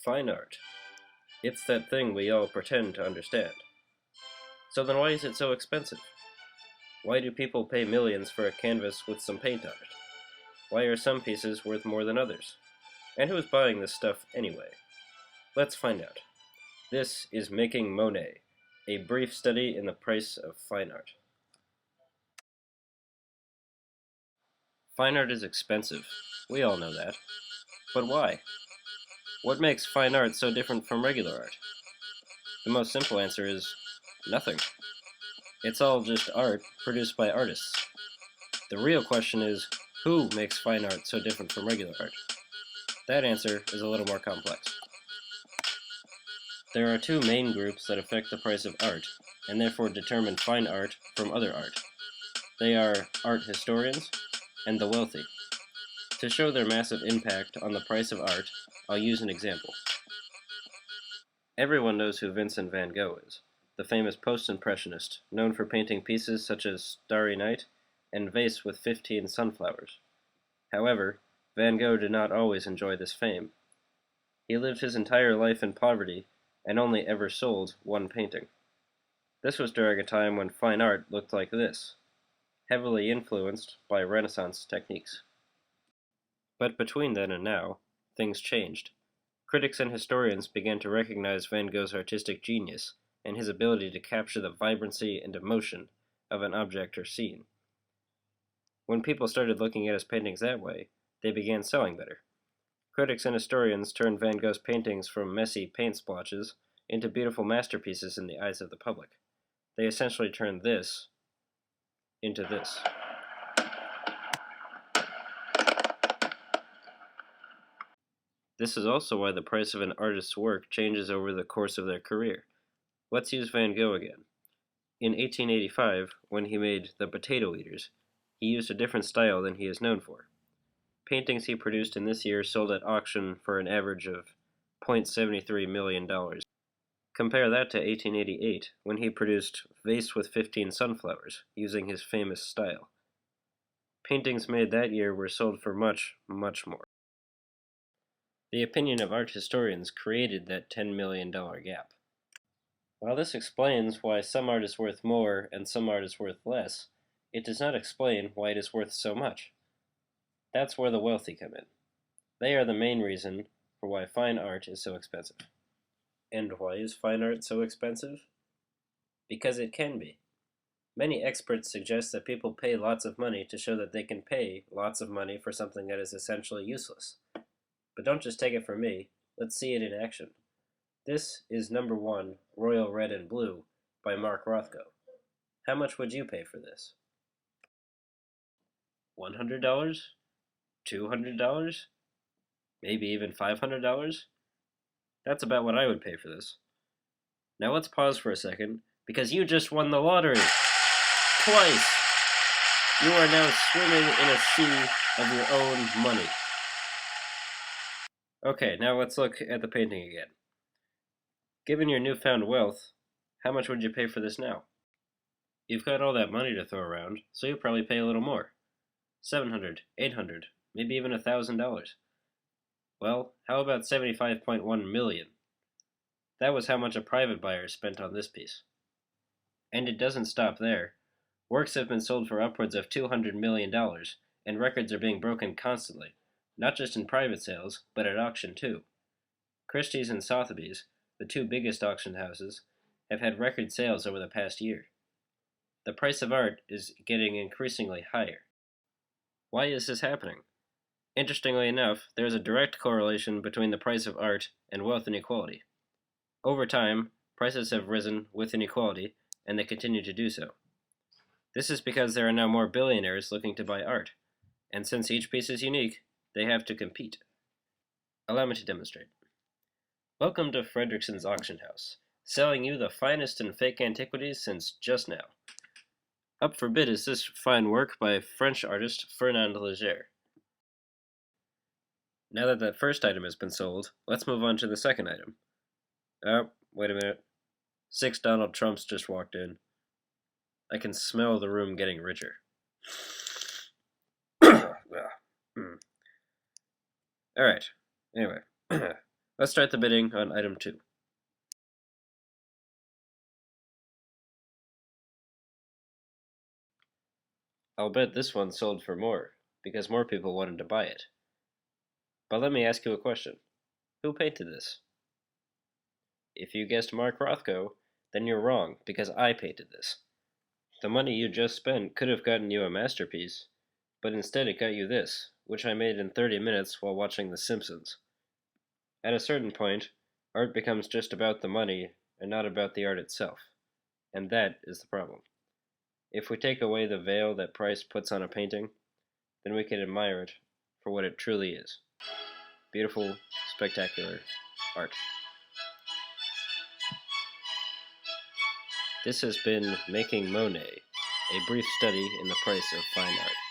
Fine art. It's that thing we all pretend to understand. So then why is it so expensive? Why do people pay millions for a canvas with some paint on it? Why are some pieces worth more than others? And who is buying this stuff anyway? Let's find out. This is Making Monet, a brief study in the price of fine art. Fine art is expensive. We all know that. But why? What makes fine art so different from regular art? The most simple answer is nothing. It's all just art produced by artists. The real question is, who makes fine art so different from regular art? That answer is a little more complex. There are two main groups that affect the price of art, and therefore determine fine art from other art. They are art historians and the wealthy. To show their massive impact on the price of art, I'll use an example. Everyone knows who Vincent van Gogh is, the famous post-impressionist, known for painting pieces such as Starry Night and Vase with 15 Sunflowers. However, Van Gogh did not always enjoy this fame. He lived his entire life in poverty and only ever sold one painting. This was during a time when fine art looked like this, heavily influenced by Renaissance techniques. But between then and now, things changed. Critics and historians began to recognize Van Gogh's artistic genius and his ability to capture the vibrancy and emotion of an object or scene. When people started looking at his paintings that way, they began selling better. Critics and historians turned Van Gogh's paintings from messy paint splotches into beautiful masterpieces in the eyes of the public. They essentially turned this into this. This is also why the price of an artist's work changes over the course of their career. Let's use Van Gogh again. In 1885, when he made The Potato Eaters, he used a different style than he is known for. Paintings he produced in this year sold at auction for an average of $0.73 million. Compare that to 1888, when he produced Vase with 15 Sunflowers, using his famous style. Paintings made that year were sold for much, much more. The opinion of art historians created that $10 million gap. While this explains why some art is worth more and some art is worth less, it does not explain why it is worth so much. That's where the wealthy come in. They are the main reason for why fine art is so expensive. And why is fine art so expensive? Because it can be. Many experts suggest that people pay lots of money to show that they can pay lots of money for something that is essentially useless. But don't just take it from me, let's see it in action. This is number 1, Royal Red and Blue, by Mark Rothko. How much would you pay for this? $100? $200? Maybe even $500? That's about what I would pay for this. Now let's pause for a second, because you just won the lottery! Twice! You are now swimming in a sea of your own money. Okay, now let's look at the painting again. Given your newfound wealth, how much would you pay for this now? You've got all that money to throw around, so you'll probably pay a little more. $700, $800, maybe even $1,000. Well, how about $75.1 million? That was how much a private buyer spent on this piece. And it doesn't stop there. Works have been sold for upwards of $200 million, and records are being broken constantly, not just in private sales, but at auction too. Christie's and Sotheby's, the two biggest auction houses, have had record sales over the past year. The price of art is getting increasingly higher. Why is this happening? Interestingly enough, there is a direct correlation between the price of art and wealth inequality. Over time, prices have risen with inequality, and they continue to do so. This is because there are now more billionaires looking to buy art, and since each piece is unique, they have to compete. Allow me to demonstrate. Welcome to Fredrickson's Auction House, selling you the finest in fake antiquities since just now. Up for bid is this fine work by French artist Fernand Léger. Now that that first item has been sold, let's move on to the second item. Oh, wait a minute. 6 Donald Trumps just walked in. I can smell the room getting richer. Alright, anyway. Let's start the bidding on item 2. I'll bet this one sold for more, because more people wanted to buy it. But let me ask you a question. Who painted this? If you guessed Mark Rothko, then you're wrong, because I painted this. The money you just spent could have gotten you a masterpiece, but instead it got you this, which I made in 30 minutes while watching The Simpsons. At a certain point, art becomes just about the money and not about the art itself, and that is the problem. If we take away the veil that price puts on a painting, then we can admire it for what it truly is. Beautiful, spectacular art. This has been Making Monet, a brief study in the price of fine art.